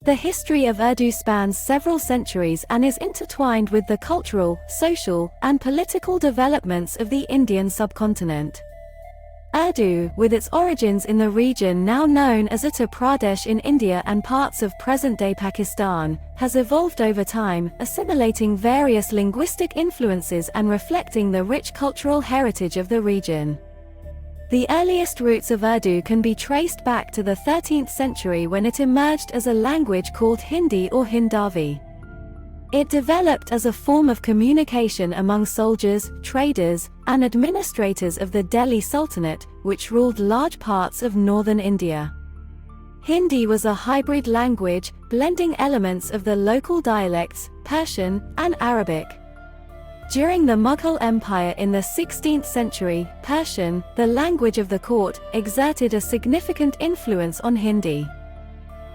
The history of Urdu spans several centuries and is intertwined with the cultural, social, and political developments of the Indian subcontinent. Urdu, with its origins in the region now known as Uttar Pradesh in India and parts of present-day Pakistan, has evolved over time, assimilating various linguistic influences and reflecting the rich cultural heritage of the region. The earliest roots of Urdu can be traced back to the 13th century when it emerged as a language called Hindi or Hindavi. It developed as a form of communication among soldiers, traders, and administrators of the Delhi Sultanate, which ruled large parts of northern India. Hindi was a hybrid language, blending elements of the local dialects, Persian, and Arabic. During the Mughal Empire in the 16th century, Persian, the language of the court, exerted a significant influence on Hindi.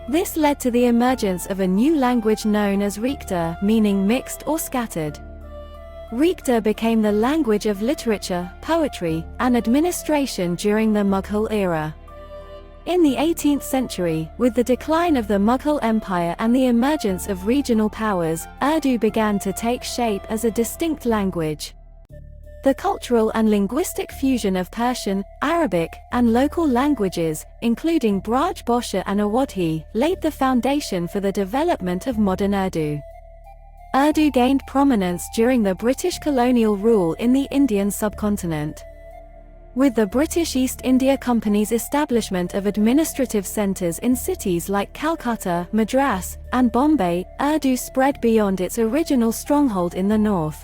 This led to the emergence of a new language known as rekhta, meaning mixed or scattered. Rekhta became the language of literature, poetry, and administration during the Mughal era. In the 18th century, with the decline of the Mughal Empire and the emergence of regional powers, Urdu began to take shape as a distinct language. The cultural and linguistic fusion of Persian, Arabic, and local languages, including Braj Bhasha and Awadhi, laid the foundation for the development of modern Urdu. Urdu gained prominence during the British colonial rule in the Indian subcontinent. With the British East India Company's establishment of administrative centres in cities like Calcutta, Madras, and Bombay, Urdu spread beyond its original stronghold in the north.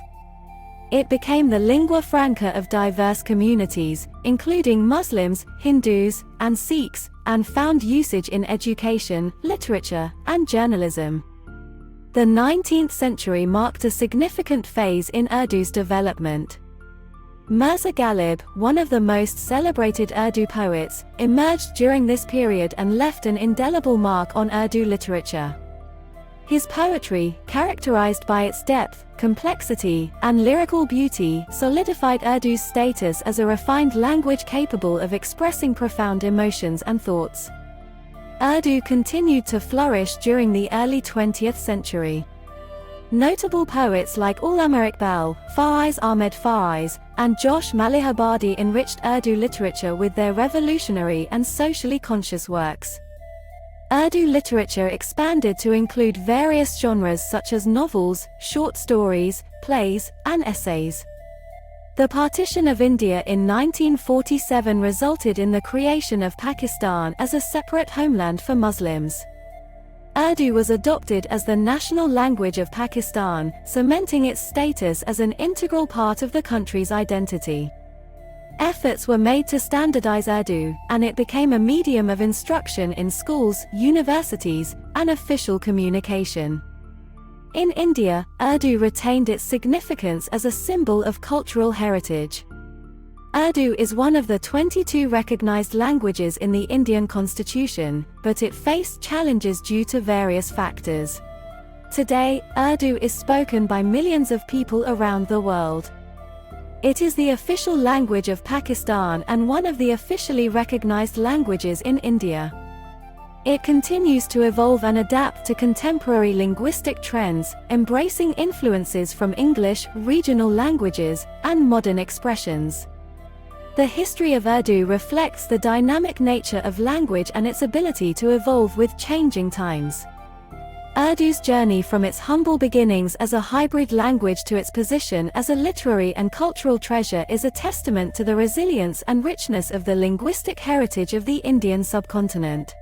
It became the lingua franca of diverse communities, including Muslims, Hindus, and Sikhs, and found usage in education, literature, and journalism. The 19th century marked a significant phase in Urdu's development. Mirza Ghalib, one of the most celebrated Urdu poets, emerged during this period and left an indelible mark on Urdu literature. His poetry, characterized by its depth, complexity, and lyrical beauty, solidified Urdu's status as a refined language capable of expressing profound emotions and thoughts. Urdu continued to flourish during the early 20th century. Notable poets like Allama Iqbal, Faiz Ahmed Faiz, and Josh Malihabadi enriched Urdu literature with their revolutionary and socially conscious works. Urdu literature expanded to include various genres such as novels, short stories, plays, and essays. The partition of India in 1947 resulted in the creation of Pakistan as a separate homeland for Muslims. Urdu was adopted as the national language of Pakistan, cementing its status as an integral part of the country's identity. Efforts were made to standardize Urdu, and it became a medium of instruction in schools, universities, and official communication. In India, Urdu retained its significance as a symbol of cultural heritage. Urdu is one of the 22 recognized languages in the Indian constitution, but it faced challenges due to various factors. Today, Urdu is spoken by millions of people around the world. It is the official language of Pakistan and one of the officially recognized languages in India. It continues to evolve and adapt to contemporary linguistic trends, embracing influences from English, regional languages, and modern expressions. The history of Urdu reflects the dynamic nature of language and its ability to evolve with changing times. Urdu's journey from its humble beginnings as a hybrid language to its position as a literary and cultural treasure is a testament to the resilience and richness of the linguistic heritage of the Indian subcontinent.